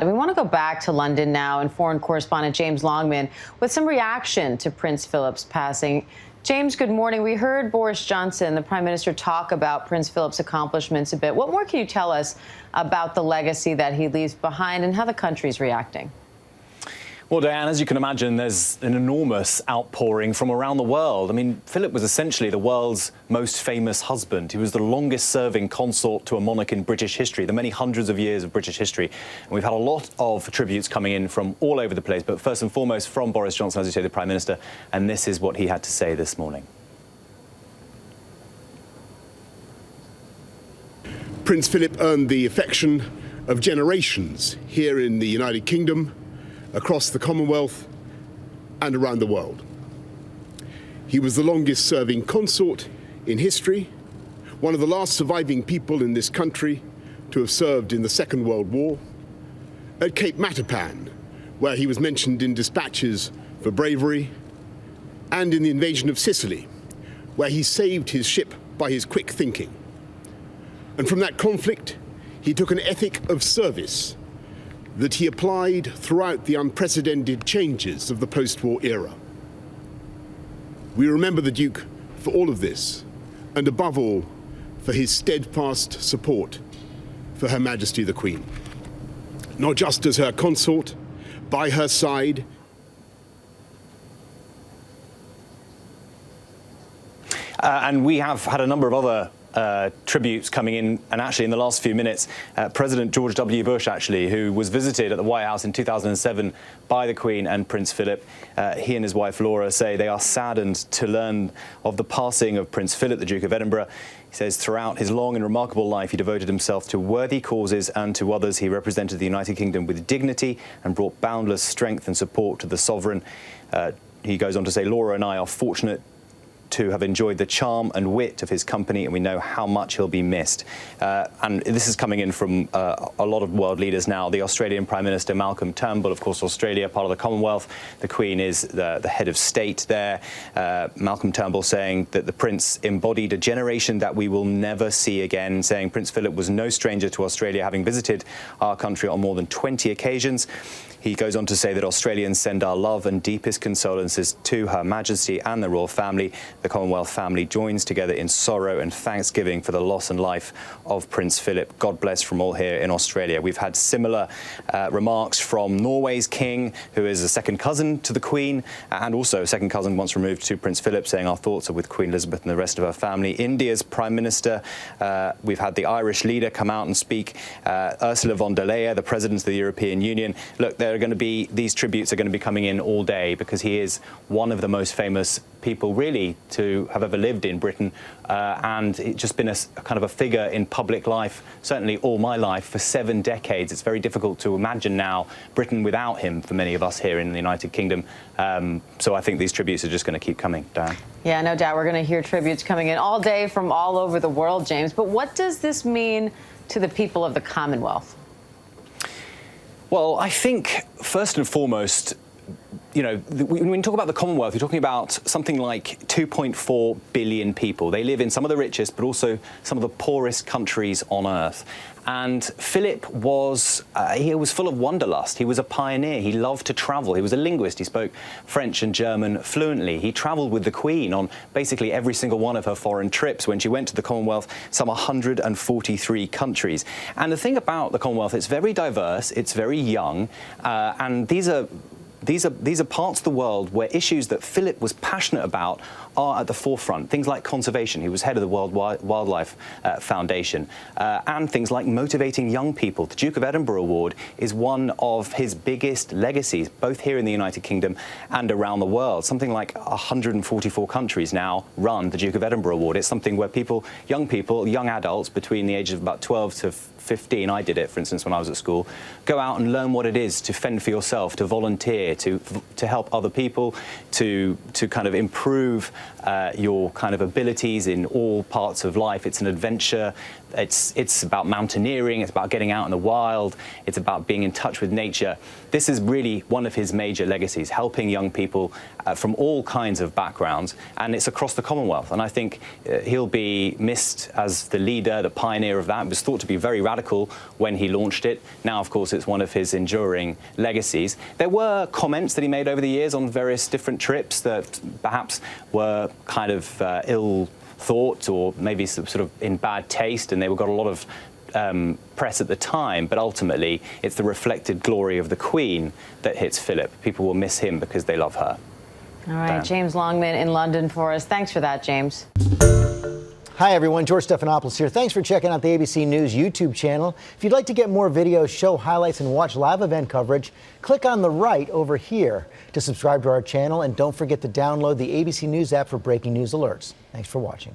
We want to go back to London now and foreign correspondent James Longman with some reaction to Prince Philip's passing. James, good morning. We heard Boris Johnson, the Prime Minister, talk about Prince Philip's accomplishments a bit. What more can you tell us about the legacy that he leaves behind and how the country's reacting? Well, Diane, as you can imagine, there's an enormous outpouring from around the world. I mean, Philip was essentially the world's most famous husband. He was the longest-serving consort to a monarch in British history, the many hundreds of years of British history. And we've had a lot of tributes coming in from all over the place, but first and foremost from Boris Johnson, as you say, the Prime Minister. And this is what he had to say this morning. Prince Philip earned the affection of generations here in the United Kingdom, across the Commonwealth and around the world. He was the longest-serving consort in history, one of the last surviving people in this country to have served in the Second World War, at Cape Matapan, where he was mentioned in dispatches for bravery, and in the invasion of Sicily, where he saved his ship by his quick thinking. And from that conflict, he took an ethic of service that he applied throughout the unprecedented changes of the post-war era. We remember the Duke for all of this, and above all, for his steadfast support for Her Majesty the Queen. Not just as her consort, by her side. And we have had a number of other tributes coming in, and actually in the last few minutes, President George W. Bush, actually, who was visited at the White House in 2007 by the Queen and Prince Philip, he and his wife Laura say they are saddened to learn of the passing of Prince Philip, the Duke of Edinburgh. He says throughout his long and remarkable life, he devoted himself to worthy causes, and to others he represented the United Kingdom with dignity and brought boundless strength and support to the sovereign. He goes on to say, Laura and I are fortunate to have enjoyed the charm and wit of his company, and we know how much he'll be missed. And this is coming in from a lot of world leaders now. The Australian Prime Minister Malcolm Turnbull, of course, Australia, part of the Commonwealth. The Queen is the head of state there. Malcolm Turnbull saying that the Prince embodied a generation that we will never see again, saying Prince Philip was no stranger to Australia, having visited our country on more than 20 occasions. He goes on to say that Australians send our love and deepest condolences to Her Majesty and the royal family. The Commonwealth family joins together in sorrow and thanksgiving for the loss and life of Prince Philip. God bless from all here in Australia. We've had similar remarks from Norway's king, who is a second cousin to the Queen, and also a second cousin once removed to Prince Philip, saying our thoughts are with Queen Elizabeth and the rest of her family. India's Prime Minister, we've had the Irish leader come out and speak. Ursula von der Leyen, the President of the European Union. Look, these tributes are going to be coming in all day, because he is one of the most famous people really to have ever lived in Britain, and it's just been a kind of a figure in public life, certainly all my life, for 7 decades. It's very difficult to imagine now Britain without him for many of us here in the United Kingdom. So I think these tributes are just going to keep coming, Diane. Yeah, no doubt. We're going to hear tributes coming in all day from all over the world, James. But what does this mean to the people of the Commonwealth? Well, I think first and foremost, you know, when you talk about the Commonwealth, you're talking about something like 2.4 billion people. They live in some of the richest, but also some of the poorest countries on earth. And Philip was full of wanderlust. He was a pioneer. He loved to travel. He was a linguist. He spoke French and German fluently. He travelled with the Queen on basically every single one of her foreign trips. When she went to the Commonwealth, some 143 countries. And the thing about the Commonwealth, it's very diverse, it's very young, and these are parts of the world where issues that Philip was passionate about are at the forefront. Things like conservation. He was head of the World Wildlife Foundation. And things like motivating young people. The Duke of Edinburgh Award is one of his biggest legacies, both here in the United Kingdom and around the world. Something like 144 countries now run the Duke of Edinburgh Award. It's something where young adults between the ages of about 12 to 15, I did it, for instance, when I was at school, go out and learn what it is to fend for yourself, to volunteer, to help other people, to kind of improve your kind of abilities in all parts of life. It's an adventure It's about mountaineering, it's about getting out in the wild, it's about being in touch with nature. This is really one of his major legacies, helping young people from all kinds of backgrounds, and it's across the Commonwealth. And I think he'll be missed as the leader, the pioneer of that. It was thought to be very radical when he launched it. Now, of course, it's one of his enduring legacies. There were comments that he made over the years on various different trips that perhaps were kind of ill thought or maybe sort of in bad taste, and they got a lot of press at the time, but ultimately it's the reflected glory of the Queen that hits Philip. People will miss him because they love her. All right, James Longman in London for us. Thanks for that, James. Hi, everyone. George Stephanopoulos here. Thanks for checking out the ABC News YouTube channel. If you'd like to get more videos, show highlights, and watch live event coverage, click on the right over here to subscribe to our channel. And don't forget to download the ABC News app for breaking news alerts. Thanks for watching.